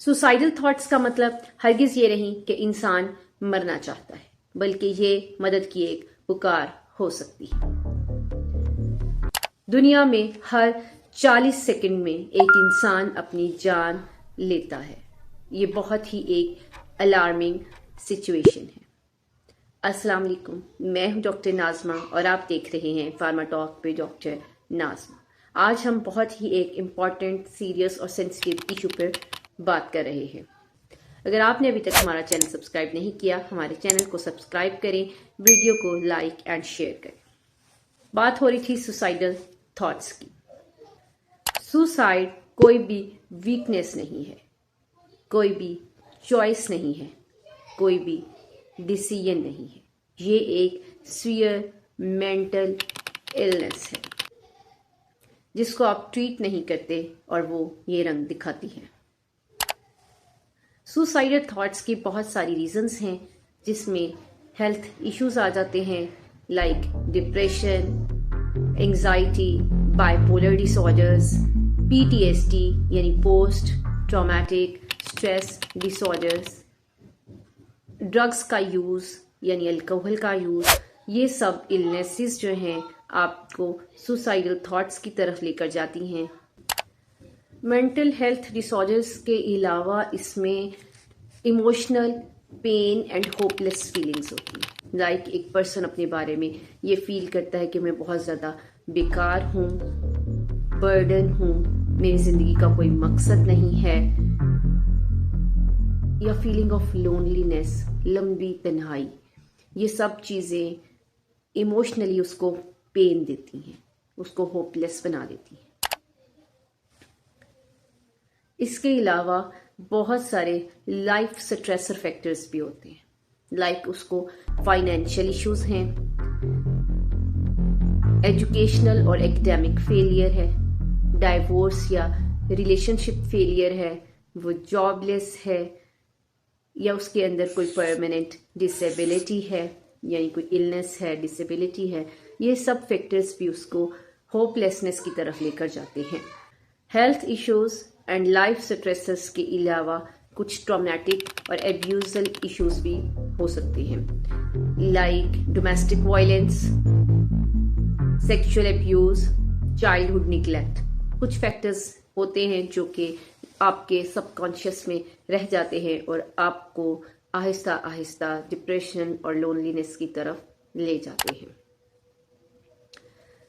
Suicidal thoughts का मतलब हरगिज ये नहीं कि इंसान मरना चाहता है, बल्कि ये मदद की एक पुकार हो सकती है। दुनिया में हर 40 सेकंड में एक इंसान अपनी जान लेता है। ये बहुत ही एक अलार्मिंग सिचुएशन है। अस्सलाम वालेकुम, मैं हूं डॉक्टर नाज़मा और आप देख रहे हैं फार्मा टॉक पे डॉक्टर नाज़मा। आज हम बहुत ही एक इम्पॉर्टेंट, सीरियस और सेंसिटिव इशू पर बात कर रहे हैं। अगर आपने अभी तक हमारा चैनल सब्सक्राइब नहीं किया, हमारे चैनल को सब्सक्राइब करें, वीडियो को लाइक एंड शेयर करें। बात हो रही थी सुसाइडल थॉट्स की। सुसाइड कोई भी वीकनेस नहीं है, कोई भी चॉइस नहीं है, कोई भी डिसीजन नहीं है। ये एक सीवियर मेंटल इलनेस है जिसको आप ट्रीट नहीं करते और वो ये रंग दिखाती है। सुसाइडल थॉट्स की बहुत सारी रीजंस हैं, जिसमें हेल्थ इश्यूज आ जाते हैं, like depression, anxiety, bipolar disorders, PTSD यानी post traumatic stress disorders, drugs का यूज यानी अल्कोहल का यूज। ये सब इलनेसेस जो हैं आपको सुसाइडल थॉट्स की तरफ लेकर जाती हैं। मेंटल हेल्थ डिसऑर्डर्स के अलावा इसमें emotional pain and hopeless feelings होती हैं। लाइक एक पर्सन अपने बारे में ये फील करता है कि मैं बहुत ज़्यादा बेकार हूँ, बर्डन हूँ, मेरी ज़िंदगी का कोई मकसद नहीं है, या फीलिंग ऑफ लोनलीनेस, लंबी तन्हाई। ये सब चीज़ें इमोशनली उसको पेन देती हैं, उसको होपलेस बना देती हैं। इसके अलावा बहुत सारे लाइफ स्ट्रेसर फैक्टर्स भी होते हैं, लाइक उसको फाइनेंशियल इश्यूज हैं, एजुकेशनल और एकेडमिक फेलियर है, डाइवोर्स या रिलेशनशिप फेलियर है, वो जॉबलेस है, या उसके अंदर कोई परमानेंट डिसेबिलिटी है, यानी कोई इलनेस है, डिसेबिलिटी है। ये सब फैक्टर्स भी उसको होपलेसनेस की तरफ लेकर जाते हैं। Health issues and life stresses के अलावा कुछ ट्रॉमेटिक और एब्यूजल इश्यूज भी हो सकते हैं, like domestic violence, sexual abuse, childhood neglect. कुछ फैक्टर्स होते हैं जो कि आपके सबकॉन्शियस में रह जाते हैं और आपको आहिस्ता आहिस्ता डिप्रेशन और लोनलीनेस की तरफ ले जाते हैं।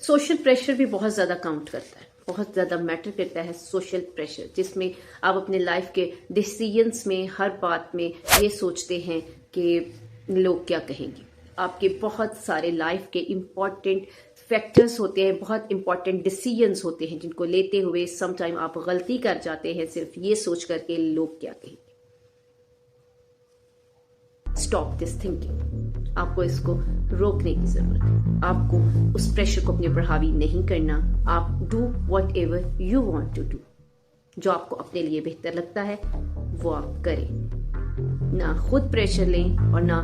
सोशल प्रेशर भी बहुत ज़्यादा काउंट करता है, बहुत ज़्यादा मैटर करता है सोशल प्रेशर, जिसमें आप अपने लाइफ के डिसीजंस में, हर बात में ये सोचते हैं कि लोग क्या कहेंगे। आपके बहुत सारे लाइफ के इम्पॉर्टेंट फैक्टर्स होते हैं, बहुत इंपॉर्टेंट डिसीजंस होते हैं, जिनको लेते हुए समटाइम आप गलती कर जाते हैं सिर्फ ये सोच करके लोग क्या कहेंगे। Stop this thinking. आपको इसको रोकने की जरूरत है। आपको उस प्रेशर को अपने पर हावी नहीं करना। आप do whatever you want to do. जो आपको अपने लिए बेहतर लगता है वो आप करें, ना खुद प्रेशर लें और ना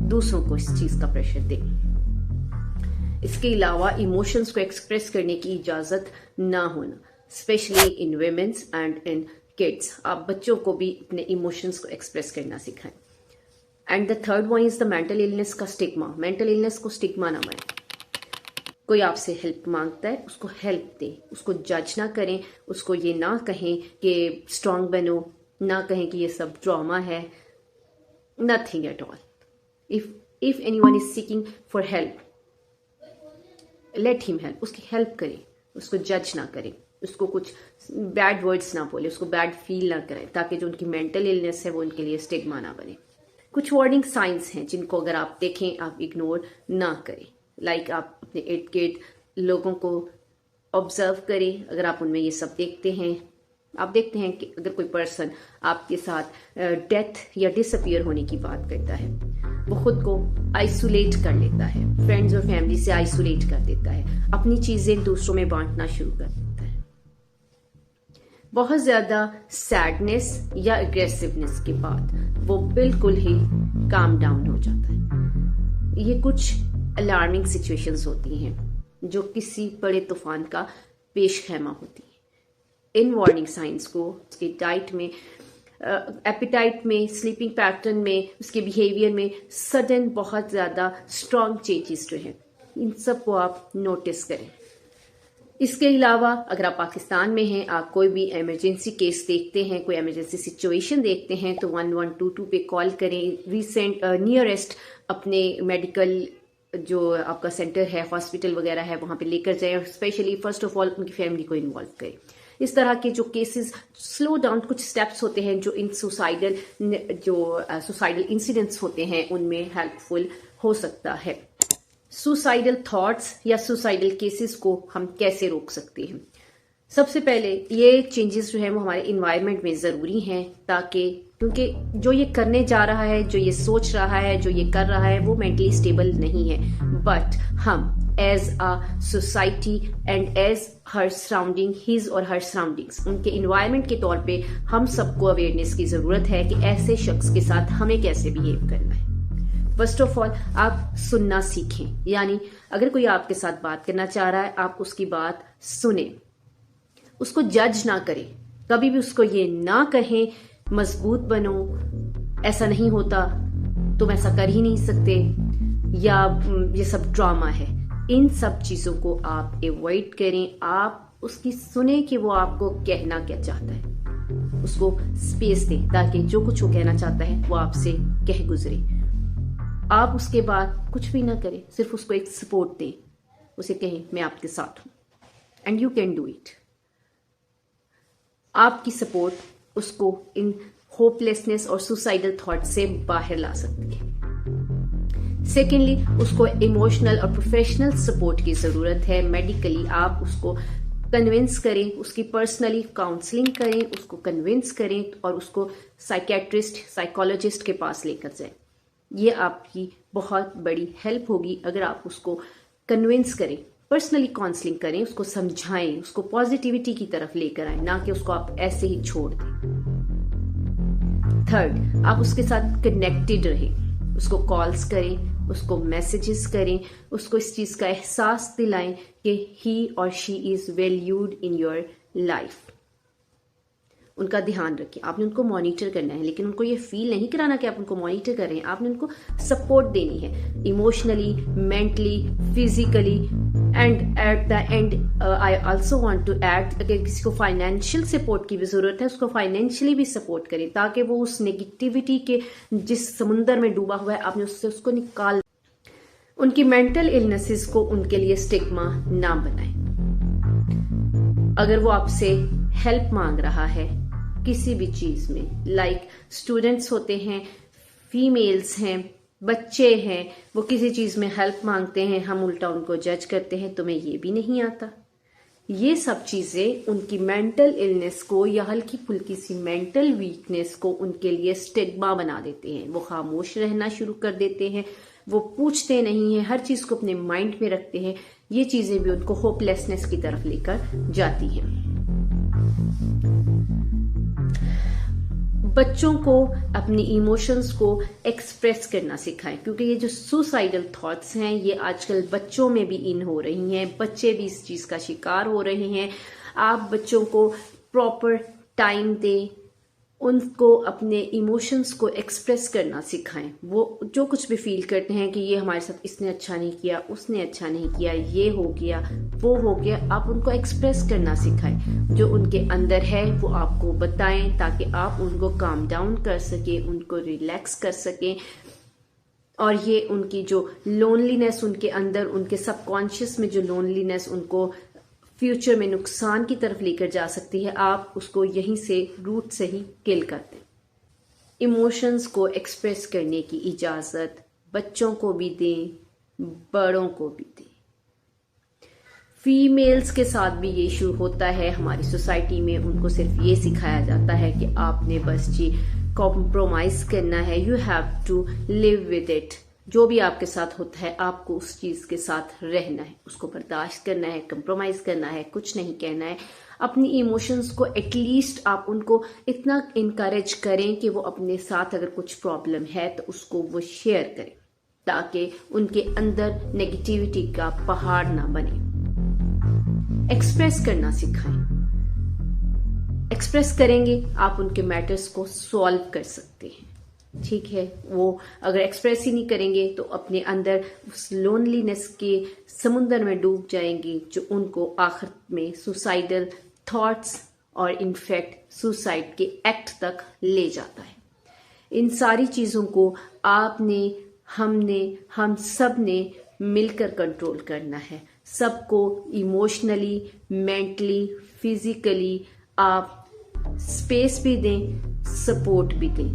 दूसरों को इस चीज का प्रेशर दें। इसके अलावा इमोशंस को एक्सप्रेस करने की इजाजत ना होना, specially in womens and in kids. आप बच्चों को भी अपने इमोशंस को एक्सप्रेस करना सिखाएं। And the third one is the mental illness का स्टिग्मा। मेंटल इलनेस को स्टिग्मा ना माने। कोई आपसे हेल्प मांगता है, उसको हेल्प दें, उसको जज ना करें, उसको ये ना कहें कि स्ट्रांग बनो, ना कहें कि ये सब ड्रामा है। Nothing at all. If anyone is seeking for help, let him help. उसकी हेल्प करें, उसको जज ना करें, उसको कुछ बैड वर्ड्स ना बोले, उसको बैड फील ना करें, ताकि जो उनकी मेंटल इलनेस है वो उनके लिए स्टिग्मा ना बने। कुछ वार्निंग साइंस हैं जिनको अगर आप देखें आप इग्नोर ना करें। लाइक आप अपने इर्द गिर्द लोगों को ऑब्जर्व करें। अगर आप उनमें ये सब देखते हैं कि अगर कोई पर्सन आपके साथ डेथ या डिसअपियर होने की बात करता है, वो खुद को आइसोलेट कर लेता है, फ्रेंड्स और फैमिली से आइसोलेट कर देता है, अपनी चीजें दूसरों में बांटना शुरू कर देता है, बहुत ज्यादा सैडनेस या एग्रेसिवनेस के बाद वो बिल्कुल ही काम डाउन हो जाता है। ये कुछ अलार्मिंग सिचुएशंस होती हैं जो किसी बड़े तूफान का पेश खैमा होती है। इन वार्निंग साइंस को उसकी डाइट में एपिटाइट में, स्लीपिंग पैटर्न में, उसके बिहेवियर में सडन बहुत ज़्यादा स्ट्रॉन्ग चेंजेस जो हैं, इन सब को आप नोटिस करें। इसके अलावा अगर आप पाकिस्तान में हैं, आप कोई भी इमरजेंसी केस देखते हैं, कोई इमरजेंसी सिचुएशन देखते हैं, तो 1122 पे कॉल करें। नियरेस्ट अपने मेडिकल जो आपका सेंटर है, हॉस्पिटल वगैरह है, वहाँ पे लेकर जाएं और स्पेशली फर्स्ट ऑफ ऑल उनकी फैमिली को इन्वॉल्व करें। इस तरह के जो केसेस स्लो डाउन, कुछ स्टेप्स होते हैं जो इन सुसाइडल इंसिडेंट्स होते हैं, उनमें हेल्पफुल हो सकता है। सुसाइडल थॉट्स या सुसाइडल केसेस को हम कैसे रोक सकते हैं? सबसे पहले ये चेंजेस जो है वो हमारे इन्वायरमेंट में ज़रूरी हैं, ताकि क्योंकि जो ये करने जा रहा है, जो ये सोच रहा है, जो ये कर रहा है, वो मेंटली स्टेबल नहीं है। बट हम as a society and as her surrounding, his और हर सराउंडिंग्स, उनके इन्वायरमेंट के तौर पे हम सबको अवेयरनेस की ज़रूरत है कि ऐसे शख्स के साथ हमें कैसे बिहेव करना है। फर्स्ट ऑफ ऑल आप सुनना सीखें, यानी अगर कोई आपके साथ बात करना चाह रहा है, आप उसकी बात सुने, उसको जज ना करें। कभी भी उसको ये ना कहें मजबूत बनो, ऐसा नहीं होता, तुम ऐसा कर ही नहीं सकते, या ये सब ड्रामा है। इन सब चीजों को आप अवॉइड करें। आप उसकी सुने कि वो आपको कहना क्या चाहता है, उसको स्पेस दें ताकि जो कुछ वो कहना चाहता है वो आपसे कह गुजरे। आप उसके बाद कुछ भी ना करें, सिर्फ उसको एक सपोर्ट दें, उसे कहें मैं आपके साथ हूं and you can do it. आपकी सपोर्ट उसको इन होपलेसनेस और सुसाइडल थॉट से बाहर ला सकती है। सेकेंडली, उसको इमोशनल और प्रोफेशनल सपोर्ट की जरूरत है। मेडिकली आप उसको कन्विंस करें, उसकी पर्सनली काउंसलिंग करें, उसको कन्विंस करें और उसको साइकेट्रिस्ट, साइकोलॉजिस्ट के पास लेकर जाएं। ये आपकी बहुत बड़ी हेल्प होगी अगर आप उसको कन्विंस करें, पर्सनली काउंसलिंग करें, उसको समझाएं, उसको पॉजिटिविटी की तरफ लेकर आए, ना कि उसको आप ऐसे ही छोड़ दें। थर्ड, आप उसके साथ कनेक्टेड रहें, उसको कॉल्स करें, उसको मैसेजेस करें, उसको इस चीज का एहसास दिलाएं कि ही और she is valued in your life. उनका ध्यान रखें। आपने उनको मॉनिटर करना है, लेकिन उनको ये फील नहीं कराना कि आप उनको मॉनिटर कर रहे हैं। आपने उनको सपोर्ट देनी है, emotionally, mentally, physically, and at the end I also want to add, अगर किसी को फाइनेंशियल सपोर्ट की भी जरूरत है, उसको फाइनेंशियली भी सपोर्ट करें ताकि वो उस नेगेटिविटी के जिस समुंदर में डूबा हुआ है, आपने उससे उसको निकाल। उनकी मेंटल इलनेसेस को उनके लिए स्टिग्मा ना बनाएं। अगर वो आपसे हेल्प मांग रहा है किसी भी चीज में, लाइक स्टूडेंट्स होते हैं, फीमेल्स हैं, बच्चे हैं, वो किसी चीज में हेल्प मांगते हैं, हम उल्टा उनको जज करते हैं, तुम्हें ये भी नहीं आता। ये सब चीजें उनकी मेंटल इलनेस को या हल्की फुल्की सी मेंटल वीकनेस को उनके लिए स्टिग्मा बना देते हैं। वो खामोश रहना शुरू कर देते हैं, वो पूछते नहीं हैं, हर चीज को अपने माइंड में रखते हैं। ये चीजें भी उनको होपलेसनेस की तरफ लेकर जाती हैं। बच्चों को अपनी इमोशंस को एक्सप्रेस करना सिखाएं, क्योंकि ये जो सुसाइडल थॉट्स हैं ये आजकल बच्चों में भी इन हो रही हैं, बच्चे भी इस चीज का शिकार हो रहे हैं। आप बच्चों को प्रॉपर टाइम दें, उनको अपने इमोशंस को एक्सप्रेस करना सिखाएं। वो जो कुछ भी फील करते हैं कि ये हमारे साथ इसने अच्छा नहीं किया, उसने अच्छा नहीं किया, ये हो गया, वो हो गया, आप उनको एक्सप्रेस करना सिखाएं। जो उनके अंदर है वो आपको बताएं ताकि आप उनको काम डाउन कर सके, उनको रिलैक्स कर सकें। और ये उनकी जो लोनलीनेस उनके अंदर, उनके सबकॉन्शियस में जो लोनलीनेस उनको फ्यूचर में नुकसान की तरफ लेकर जा सकती है, आप उसको यहीं से रूट से ही किल कर दें। इमोशंस को एक्सप्रेस करने की इजाजत बच्चों को भी दें, बड़ों को भी दें। फीमेल्स के साथ भी ये इशू होता है हमारी सोसाइटी में। उनको सिर्फ ये सिखाया जाता है कि आपने बस जी कॉम्प्रोमाइज करना है, you have to live with it. जो भी आपके साथ होता है आपको उस चीज के साथ रहना है, उसको बर्दाश्त करना है, कंप्रोमाइज करना है, कुछ नहीं कहना है। अपनी इमोशंस को एटलीस्ट आप उनको इतना इनकरेज करें कि वो अपने साथ अगर कुछ प्रॉब्लम है तो उसको वो शेयर करें, ताकि उनके अंदर नेगेटिविटी का पहाड़ ना बने। एक्सप्रेस करना सिखाएं। एक्सप्रेस करेंगे आप उनके मैटर्स को सॉल्व कर सकते हैं। ठीक है, वो अगर एक्सप्रेस ही नहीं करेंगे तो अपने अंदर उस लोनलीनेस के समुंदर में डूब जाएंगे, जो उनको आखिर में सुसाइडल थॉट्स और इनफैक्ट सुसाइड के एक्ट तक ले जाता है। इन सारी चीज़ों को आपने, हमने, हम सब ने मिलकर कंट्रोल करना है। सबको इमोशनली, मेंटली, फिजिकली आप स्पेस भी दें, सपोर्ट भी दें,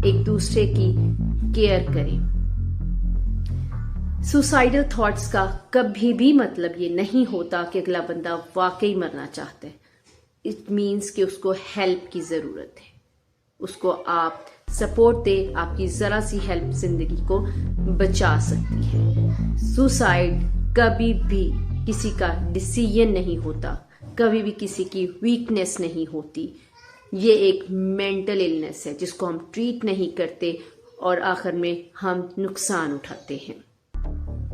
एक दूसरे की केयर करें। सुसाइडल थॉट्स का कभी भी मतलब ये नहीं होता कि अगला बंदा वाकई मरना चाहता है। इट मीन्स कि उसको हेल्प की ज़रूरत है, उसको आप सपोर्ट दें। आपकी ज़रा सी हेल्प जिंदगी को बचा सकती है। सुसाइड कभी भी किसी का डिसीजन नहीं होता, कभी भी किसी की वीकनेस नहीं होती। ये एक मेंटल इलनेस है जिसको हम ट्रीट नहीं करते और आखिर में हम नुकसान उठाते हैं।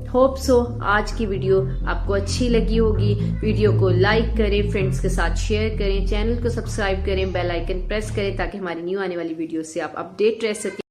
होप सो आज की वीडियो आपको अच्छी लगी होगी। वीडियो को लाइक करें, फ्रेंड्स के साथ शेयर करें, चैनल को सब्सक्राइब करें, बेल आइकन प्रेस करें ताकि हमारी न्यू आने वाली वीडियो से आप अपडेट रह सकें।